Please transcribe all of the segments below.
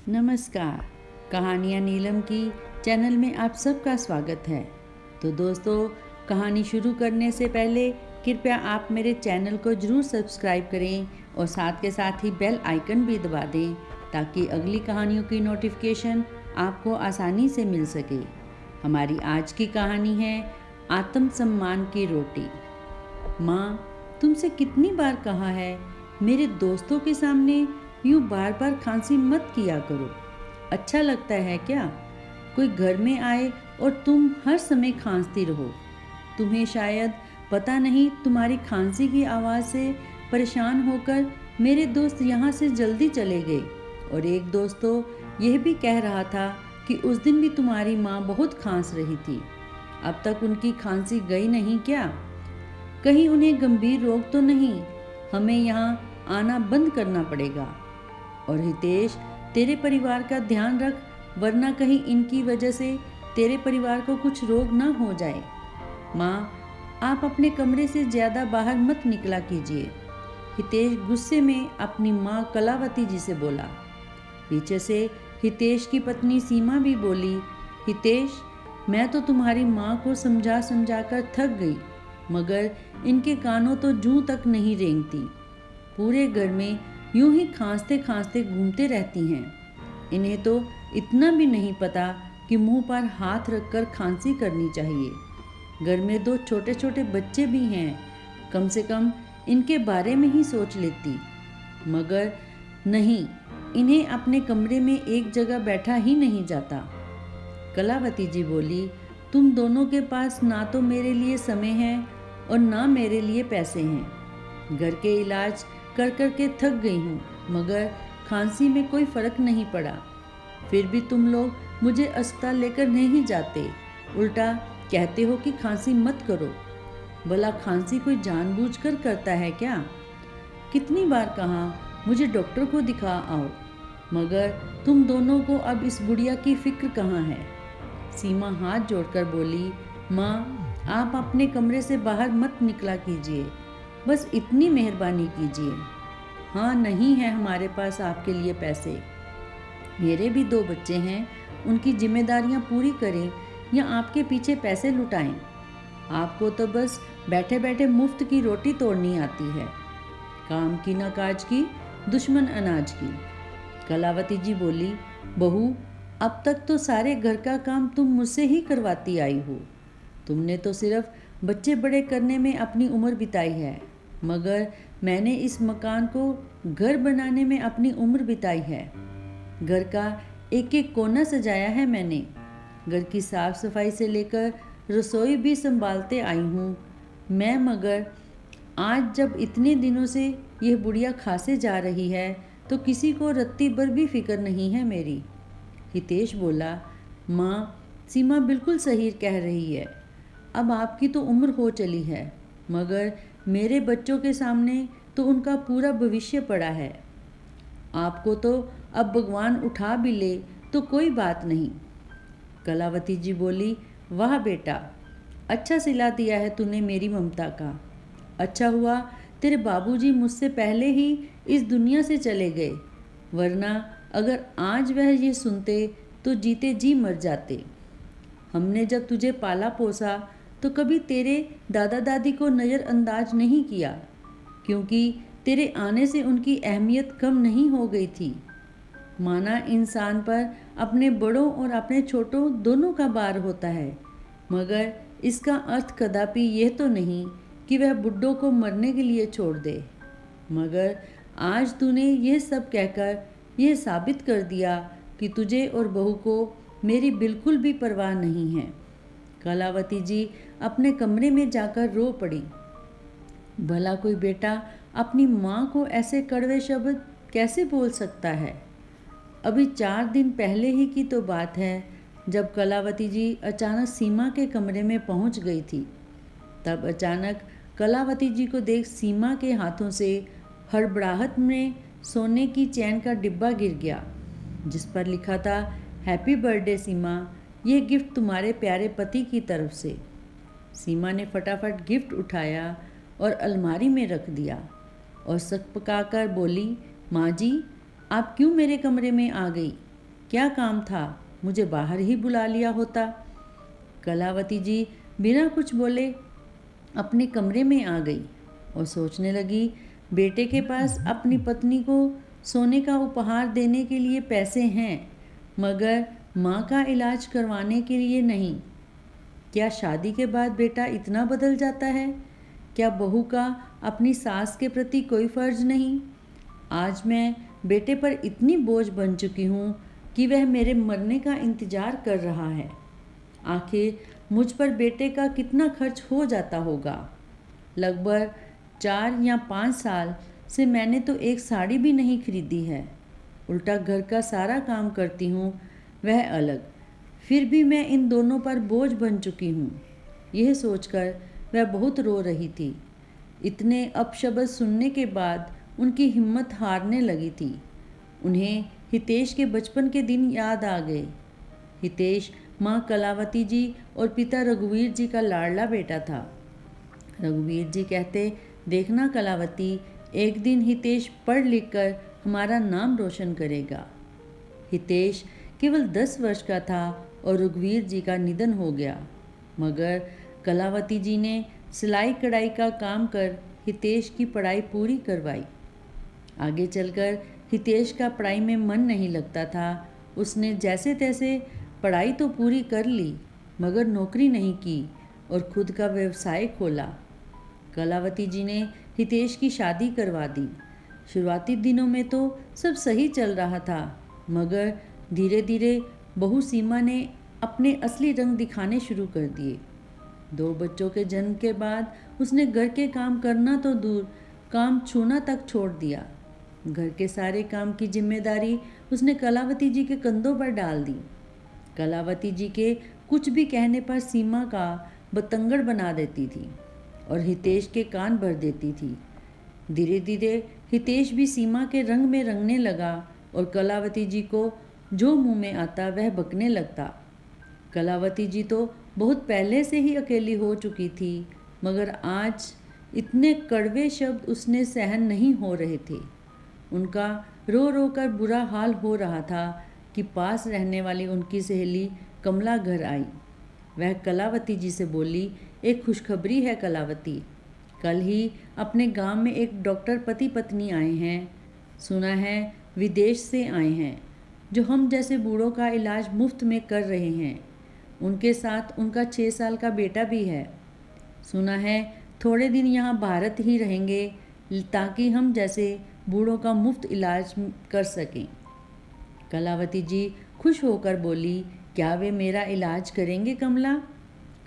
नमस्कार। कहानियाँ नीलम की चैनल में आप सबका स्वागत है। तो दोस्तों, कहानी शुरू करने से पहले कृपया आप मेरे चैनल को ज़रूर सब्सक्राइब करें और साथ के साथ ही बेल आइकन भी दबा दें ताकि अगली कहानियों की नोटिफिकेशन आपको आसानी से मिल सके। हमारी आज की कहानी है आत्मसम्मान की रोटी। माँ, तुमसे कितनी बार कहा है मेरे दोस्तों के सामने यूँ बार बार खांसी मत किया करो। अच्छा लगता है क्या? कोई घर में आए और तुम हर समय खांसती रहो। तुम्हें शायद पता नहीं, तुम्हारी खांसी की आवाज़ से परेशान होकर मेरे दोस्त यहाँ से जल्दी चले गए। और एक दोस्त तो यह भी कह रहा था कि उस दिन भी तुम्हारी माँ बहुत खांस रही थी। अब तक उनकी खांसी गई नहीं क्या? कहीं उन्हें गंभीर रोग तो नहीं? हमें यहाँ आना बंद करना पड़ेगा। और हितेश, तेरे परिवार का ध्यान रख, वरना कहीं इनकी वजह से तेरे परिवार को कुछ रोग ना हो जाए। माँ, आप अपने कमरे से ज़्यादा बाहर मत निकला कीजिए। हितेश गुस्से में अपनी माँ कलावती जी से बोला। पीछे से हितेश की पत्नी सीमा भी बोली, हितेश, मैं तो तुम्हारी माँ को समझा समझा कर थक गई, मगर इनके कानों तो जूं तक नहीं रेंगती। पूरे घर में यूं ही खांसते खांसते घूमते रहती हैं। इन्हें तो इतना भी नहीं पता कि मुंह पर हाथ रखकर खांसी करनी चाहिए। घर में दो छोटे छोटे बच्चे भी हैं, कम से कम इनके बारे में ही सोच लेती। मगर नहीं, इन्हें अपने कमरे में एक जगह बैठा ही नहीं जाता। कलावती जी बोली, तुम दोनों के पास ना तो मेरे लिए समय है और ना मेरे लिए पैसे हैं। घर के इलाज कर कर के थक गई हूँ, मगर खांसी में कोई फ़र्क नहीं पड़ा। फिर भी तुम लोग मुझे अस्पताल लेकर नहीं जाते, उल्टा कहते हो कि खांसी मत करो। भला खांसी कोई जानबूझकर करता है क्या? कितनी बार कहा मुझे डॉक्टर को दिखा आओ, मगर तुम दोनों को अब इस बुढ़िया की फिक्र कहाँ है? सीमा हाथ जोड़कर बोली, माँ, आप अपने कमरे से बाहर मत निकला कीजिए, बस इतनी मेहरबानी कीजिए। हाँ, नहीं है हमारे पास आपके लिए पैसे। मेरे भी दो बच्चे हैं, उनकी जिम्मेदारियां पूरी करें या आपके पीछे पैसे लुटाएं। आपको तो बस बैठे बैठे मुफ्त की रोटी तोड़नी आती है। काम की न काज की, दुश्मन अनाज की। कलावती जी बोली, बहू, अब तक तो सारे घर का काम तुम मुझसे ही करवाती आई हो। तुमने तो सिर्फ बच्चे बड़े करने में अपनी उम्र बिताई है, मगर मैंने इस मकान को घर बनाने में अपनी उम्र बिताई है। घर का एक एक कोना सजाया है मैंने। घर की साफ सफाई से लेकर रसोई भी संभालते आई हूँ मैं, मगर आज जब इतने दिनों से यह बुढ़िया खासे जा रही है तो किसी को रत्ती भर भी फिक्र नहीं है मेरी। हितेश बोला, माँ, सीमा बिल्कुल सही कह रही है। अब आपकी तो उम्र हो चली है, मगर मेरे बच्चों के सामने तो उनका पूरा भविष्य पड़ा है। आपको तो अब भगवान उठा भी ले तो कोई बात नहीं। कलावती जी बोली, वाह बेटा, अच्छा सिला दिया है तूने मेरी ममता का। अच्छा हुआ तेरे बाबूजी मुझसे पहले ही इस दुनिया से चले गए, वरना अगर आज वह ये सुनते तो जीते जी मर जाते। हमने जब तुझे पाला पोसा तो कभी तेरे दादा दादी को नज़रअंदाज नहीं किया, क्योंकि तेरे आने से उनकी अहमियत कम नहीं हो गई थी। माना इंसान पर अपने बड़ों और अपने छोटों दोनों का बार होता है, मगर इसका अर्थ कदापि यह तो नहीं कि वह बुड्ढों को मरने के लिए छोड़ दे। मगर आज तूने यह सब कहकर यह साबित कर दिया कि तुझे और बहू को मेरी बिल्कुल भी परवाह नहीं है। कलावती जी अपने कमरे में जाकर रो पड़ी। भला कोई बेटा अपनी माँ को ऐसे कड़वे शब्द कैसे बोल सकता है? अभी 4 दिन पहले ही की तो बात है, जब कलावती जी अचानक सीमा के कमरे में पहुंच गई थी। तब अचानक कलावती जी को देख सीमा के हाथों से हड़बड़ाहट में सोने की चैन का डिब्बा गिर गया, जिस पर लिखा था, हैप्पी बर्थडे सीमा, ये गिफ्ट तुम्हारे प्यारे पति की तरफ से। सीमा ने फटाफट गिफ्ट उठाया और अलमारी में रख दिया और सकपकाकर बोली, माँ जी, आप क्यों मेरे कमरे में आ गई? क्या काम था, मुझे बाहर ही बुला लिया होता। कलावती जी बिना कुछ बोले अपने कमरे में आ गई और सोचने लगी, बेटे के पास अपनी पत्नी को सोने का उपहार देने के लिए पैसे हैं, मगर माँ का इलाज करवाने के लिए नहीं। क्या शादी के बाद बेटा इतना बदल जाता है? क्या बहू का अपनी सास के प्रति कोई फर्ज नहीं? आज मैं बेटे पर इतनी बोझ बन चुकी हूँ कि वह मेरे मरने का इंतज़ार कर रहा है। आखिर मुझ पर बेटे का कितना खर्च हो जाता होगा। लगभग 4 या 5 साल से मैंने तो एक साड़ी भी नहीं खरीदी है। उल्टा घर का सारा काम करती हूँ, वह अलग। फिर भी मैं इन दोनों पर बोझ बन चुकी हूँ। यह सोचकर वह बहुत रो रही थी। इतने अपशब्द सुनने के बाद उनकी हिम्मत हारने लगी थी। उन्हें हितेश के बचपन के दिन याद आ गए। हितेश माँ कलावती जी और पिता रघुवीर जी का लाडला बेटा था। रघुवीर जी कहते, देखना कलावती, एक दिन हितेश पढ़ लिख कर हमारा नाम रोशन करेगा। हितेश केवल 10 वर्ष का था और रघुवीर जी का निधन हो गया, मगर कलावती जी ने सिलाई कढ़ाई का काम कर हितेश की पढ़ाई पूरी करवाई। आगे चलकर हितेश का पढ़ाई में मन नहीं लगता था। उसने जैसे तैसे पढ़ाई तो पूरी कर ली, मगर नौकरी नहीं की और खुद का व्यवसाय खोला। कलावती जी ने हितेश की शादी करवा दी। शुरुआती दिनों में तो सब सही चल रहा था, मगर धीरे धीरे बहू सीमा ने अपने असली रंग दिखाने शुरू कर दिए। 2 बच्चों के जन्म के बाद उसने घर के काम करना तो दूर, काम छूना तक छोड़ दिया। घर के सारे काम की जिम्मेदारी उसने कलावती जी के कंधों पर डाल दी। कलावती जी के कुछ भी कहने पर सीमा का बतंगड़ बना देती थी और हितेश के कान भर देती थी। धीरे धीरे हितेश भी सीमा के रंग में रंगने लगा और कलावती जी को जो मुंह में आता वह बकने लगता। कलावती जी तो बहुत पहले से ही अकेली हो चुकी थी, मगर आज इतने कड़वे शब्द उसने सहन नहीं हो रहे थे। उनका रो रो कर बुरा हाल हो रहा था कि पास रहने वाली उनकी सहेली कमला घर आई। वह कलावती जी से बोली, एक खुशखबरी है कलावती, कल ही अपने गांव में एक डॉक्टर पति पत्नी आए हैं। सुना है विदेश से आए हैं, जो हम जैसे बूढ़ों का इलाज मुफ्त में कर रहे हैं। उनके साथ उनका 6 साल का बेटा भी है। सुना है थोड़े दिन यहाँ भारत ही रहेंगे ताकि हम जैसे बूढ़ों का मुफ्त इलाज कर सकें। कलावती जी खुश होकर बोली, क्या वे मेरा इलाज करेंगे कमला?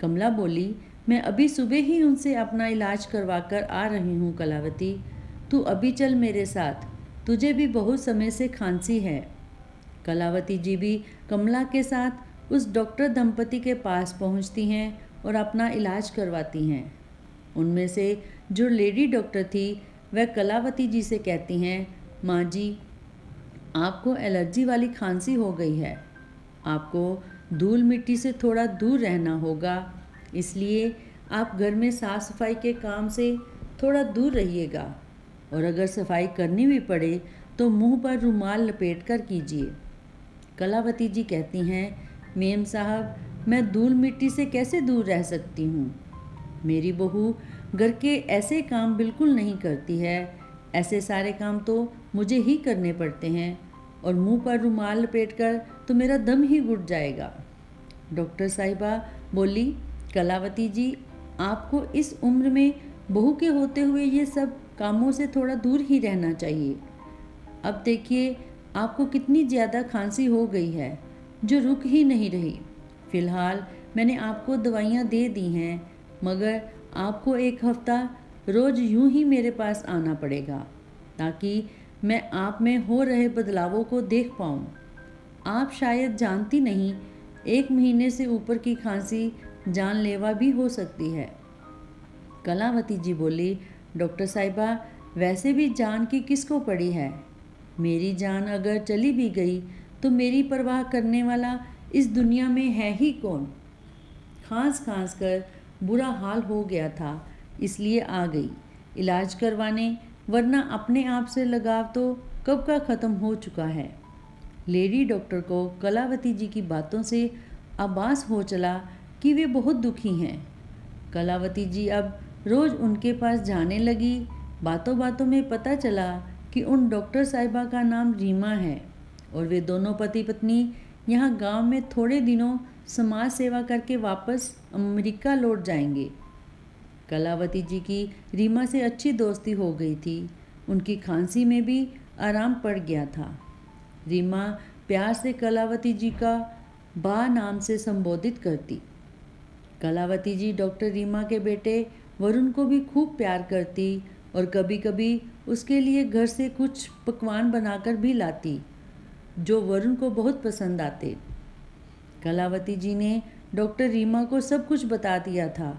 कमला बोली, मैं अभी सुबह ही उनसे अपना इलाज करवा कर आ रही हूँ कलावती, तू अभी चल मेरे साथ, तुझे भी बहुत समय से खांसी है। कलावती जी भी कमला के साथ उस डॉक्टर दंपति के पास पहुँचती हैं और अपना इलाज करवाती हैं। उनमें से जो लेडी डॉक्टर थी वह कलावती जी से कहती हैं, माँ जी, आपको एलर्जी वाली खांसी हो गई है, आपको धूल मिट्टी से थोड़ा दूर रहना होगा, इसलिए आप घर में साफ़ सफाई के काम से थोड़ा दूर रहिएगा और अगर सफाई करनी भी पड़े तो मुंह पर रुमाल लपेट कर कीजिए। कलावती जी कहती हैं, मेम साहब, मैं धूल मिट्टी से कैसे दूर रह सकती हूँ? मेरी बहू घर के ऐसे काम बिल्कुल नहीं करती है, ऐसे सारे काम तो मुझे ही करने पड़ते हैं और मुंह पर रुमाल लपेटकर तो मेरा दम ही घुट जाएगा। डॉक्टर साहिबा बोली, कलावती जी, आपको इस उम्र में बहू के होते हुए ये सब कामों से थोड़ा दूर ही रहना चाहिए। अब देखिए आपको कितनी ज़्यादा खांसी हो गई है जो रुक ही नहीं रही। फ़िलहाल मैंने आपको दवाइयाँ दे दी हैं, मगर आपको 1 हफ्ता रोज़ यूं ही मेरे पास आना पड़ेगा ताकि मैं आप में हो रहे बदलावों को देख पाऊँ। आप शायद जानती नहीं, 1 महीने से ऊपर की खांसी जानलेवा भी हो सकती है। कलावती जी बोली, डॉक्टर साहिबा, वैसे भी जान की किसको पड़ी है? मेरी जान अगर चली भी गई तो मेरी परवाह करने वाला इस दुनिया में है ही कौन? खांस खांस कर बुरा हाल हो गया था, इसलिए आ गई इलाज करवाने, वरना अपने आप से लगाव तो कब का ख़त्म हो चुका है। लेडी डॉक्टर को कलावती जी की बातों से आभास हो चला कि वे बहुत दुखी हैं। कलावती जी अब रोज़ उनके पास जाने लगी। बातों बातों में पता चला कि उन डॉक्टर साहिबा का नाम रीमा है और वे दोनों पति पत्नी यहाँ गांव में थोड़े दिनों समाज सेवा करके वापस अमेरिका लौट जाएंगे। कलावती जी की रीमा से अच्छी दोस्ती हो गई थी। उनकी खांसी में भी आराम पड़ गया था। रीमा प्यार से कलावती जी का बा नाम से संबोधित करती। कलावती जी डॉक्टर रीमा के बेटे वरुण को भी खूब प्यार करती और कभी कभी उसके लिए घर से कुछ पकवान बनाकर भी लाती जो वरुण को बहुत पसंद आते। कलावती जी ने डॉक्टर रीमा को सब कुछ बता दिया था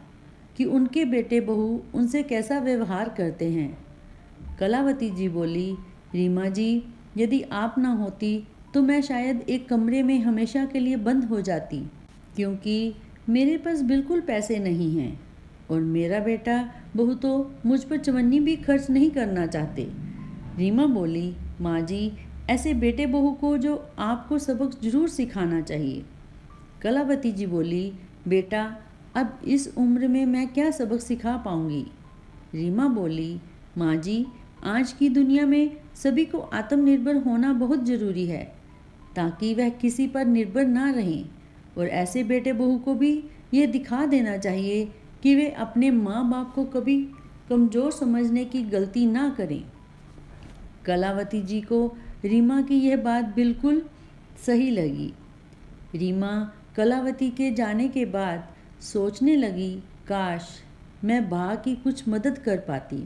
कि उनके बेटे बहू उनसे कैसा व्यवहार करते हैं। कलावती जी बोली, रीमा जी, यदि आप ना होती तो मैं शायद एक कमरे में हमेशा के लिए बंद हो जाती, क्योंकि मेरे पास बिल्कुल पैसे नहीं हैं और मेरा बेटा बहू तो मुझ पर चवन्नी भी खर्च नहीं करना चाहते। रीमा बोली, माँ जी, ऐसे बेटे बहू को जो आपको सबक जरूर सिखाना चाहिए। कलावती जी बोली, बेटा, अब इस उम्र में मैं क्या सबक सिखा पाऊंगी। रीमा बोली, माँ जी, आज की दुनिया में सभी को आत्मनिर्भर होना बहुत ज़रूरी है ताकि वह किसी पर निर्भर ना रहें, और ऐसे बेटे बहू को भी ये दिखा देना चाहिए कि वे अपने माँ बाप को कभी कमज़ोर समझने की गलती ना करें। कलावती जी को रीमा की यह बात बिल्कुल सही लगी। रीमा कलावती के जाने के बाद सोचने लगी, काश मैं बा की कुछ मदद कर पाती।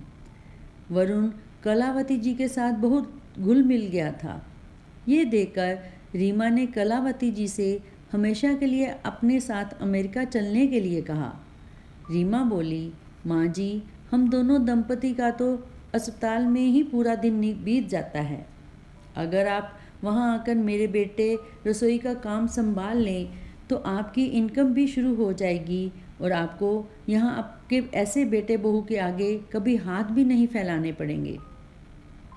वरुण कलावती जी के साथ बहुत घुल मिल गया था। ये देखकर रीमा ने कलावती जी से हमेशा के लिए अपने साथ अमेरिका चलने के लिए कहा। रीमा बोली, माँ जी, हम दोनों दंपति का तो अस्पताल में ही पूरा दिन बीत जाता है। अगर आप वहाँ आकर मेरे बेटे रसोई का काम संभाल लें तो आपकी इनकम भी शुरू हो जाएगी और आपको यहाँ आपके ऐसे बेटे बहू के आगे कभी हाथ भी नहीं फैलाने पड़ेंगे।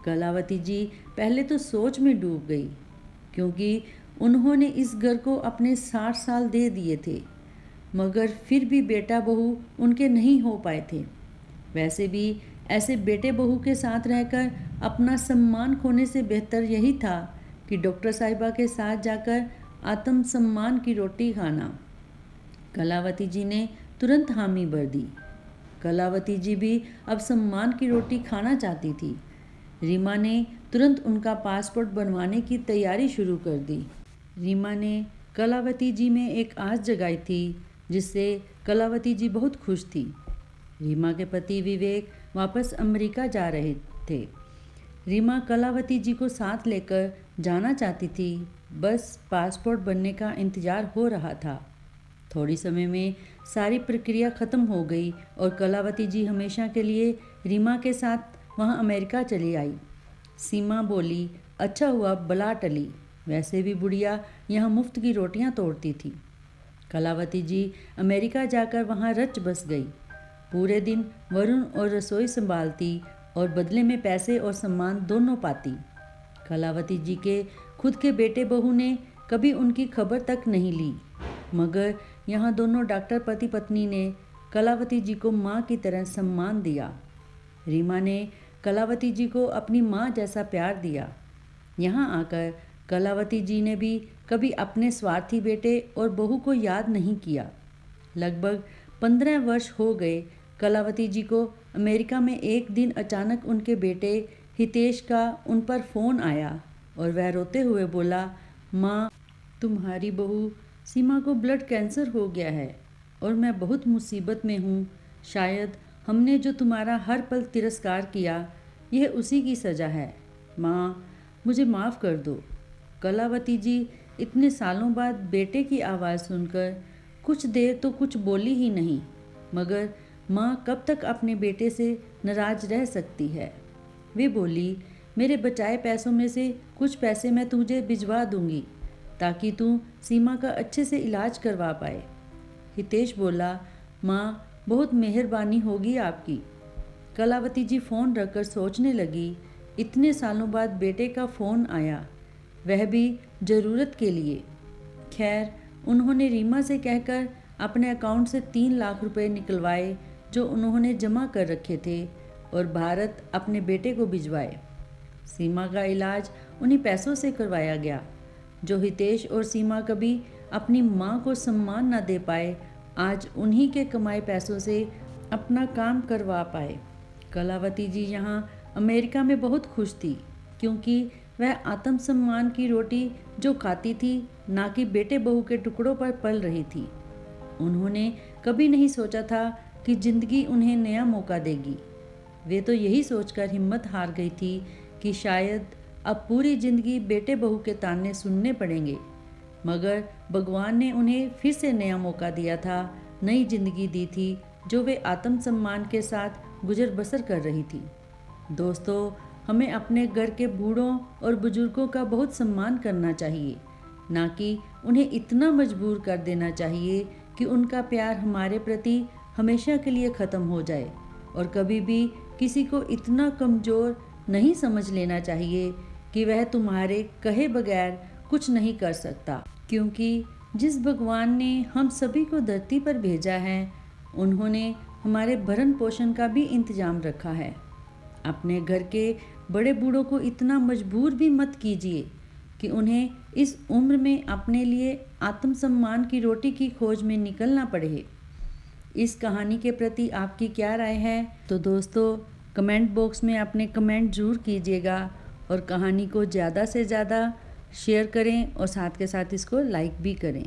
कलावती जी पहले तो सोच में डूब गई, क्योंकि उन्होंने इस घर को अपने 60 साल दे दिए थे, मगर फिर भी बेटा बहू उनके नहीं हो पाए थे। वैसे भी ऐसे बेटे बहू के साथ रहकर अपना सम्मान खोने से बेहतर यही था कि डॉक्टर साहिबा के साथ जाकर आत्म सम्मान की रोटी खाना। कलावती जी ने तुरंत हामी भर दी। कलावती जी भी अब सम्मान की रोटी खाना चाहती थी। रीमा ने तुरंत उनका पासपोर्ट बनवाने की तैयारी शुरू कर दी। रीमा ने कलावती जी में एक आस जगाई थी, जिससे कलावती जी बहुत खुश थी। रीमा के पति विवेक वापस अमेरिका जा रहे थे। रीमा कलावती जी को साथ लेकर जाना चाहती थी, बस पासपोर्ट बनने का इंतज़ार हो रहा था। थोड़ी समय में सारी प्रक्रिया ख़त्म हो गई और कलावती जी हमेशा के लिए रीमा के साथ वहाँ अमेरिका चली आई। सीमा बोली, अच्छा हुआ बला टली, वैसे भी बुढ़िया यहाँ मुफ्त की रोटियाँ तोड़ती थी। कलावती जी अमेरिका जाकर वहाँ रच बस गई। पूरे दिन वरुण और रसोई संभालती और बदले में पैसे और सम्मान दोनों पाती। कलावती जी के खुद के बेटे बहू ने कभी उनकी खबर तक नहीं ली, मगर यहाँ दोनों डॉक्टर पति पत्नी ने कलावती जी को माँ की तरह सम्मान दिया। रीमा ने कलावती जी को अपनी माँ जैसा प्यार दिया। यहाँ आकर कलावती जी ने भी कभी अपने स्वार्थी बेटे और बहू को याद नहीं किया। लगभग 15 वर्ष हो गए कलावती जी को अमेरिका में। एक दिन अचानक उनके बेटे हितेश का उन पर फ़ोन आया और वह रोते हुए बोला, माँ, तुम्हारी बहू सीमा को ब्लड कैंसर हो गया है और मैं बहुत मुसीबत में हूँ। शायद हमने जो तुम्हारा हर पल तिरस्कार किया, यह उसी की सज़ा है। माँ, मुझे माफ़ कर दो। कलावती जी इतने सालों बाद बेटे की आवाज़ सुनकर कुछ देर तो कुछ बोली ही नहीं, मगर माँ कब तक अपने बेटे से नाराज़ रह सकती है। वे बोली, मेरे बचाए पैसों में से कुछ पैसे मैं तुझे भिजवा दूंगी ताकि तू सीमा का अच्छे से इलाज करवा पाए। हितेश बोला, माँ, बहुत मेहरबानी होगी आपकी। कलावती जी फ़ोन रखकर सोचने लगी। इतने सालों बाद बेटे का फ़ोन आया, वह भी ज़रूरत के लिए। खैर, उन्होंने रीमा से कहकर अपने अकाउंट से 3 लाख रुपए निकलवाए जो उन्होंने जमा कर रखे थे और भारत अपने बेटे को भिजवाए। सीमा का इलाज उन्हीं पैसों से करवाया गया। जो हितेश और सीमा कभी अपनी माँ को सम्मान न दे पाए, आज उन्हीं के कमाए पैसों से अपना काम करवा पाए। कलावती जी यहाँ अमेरिका में बहुत खुश थी, क्योंकि वह आत्मसम्मान की रोटी जो खाती थी, ना कि बेटे बहू के टुकड़ों पर पल रही थी। उन्होंने कभी नहीं सोचा था कि जिंदगी उन्हें नया मौका देगी। वे तो यही सोचकर हिम्मत हार गई थी कि शायद अब पूरी जिंदगी बेटे बहू के ताने सुनने पड़ेंगे, मगर भगवान ने उन्हें फिर से नया मौका दिया था, नई जिंदगी दी थी जो वे आत्मसम्मान के साथ गुजर बसर कर रही थी। दोस्तों, हमें अपने घर के बूढ़ों और बुजुर्गों का बहुत सम्मान करना चाहिए, ना कि उन्हें इतना मजबूर कर देना चाहिए कि उनका प्यार हमारे प्रति हमेशा के लिए ख़त्म हो जाए। और कभी भी किसी को इतना कमज़ोर नहीं समझ लेना चाहिए कि वह तुम्हारे कहे बगैर कुछ नहीं कर सकता, क्योंकि जिस भगवान ने हम सभी को धरती पर भेजा है, उन्होंने हमारे भरण पोषण का भी इंतजाम रखा है। अपने घर के बड़े बूढ़ों को इतना मजबूर भी मत कीजिए कि उन्हें इस उम्र में अपने लिए आत्मसम्मान की रोटी की खोज में निकलना पड़े। इस कहानी के प्रति आपकी क्या राय है? तो दोस्तों, कमेंट बॉक्स में अपने कमेंट ज़रूर कीजिएगा और कहानी को ज़्यादा से ज़्यादा शेयर करें और साथ के साथ इसको लाइक भी करें।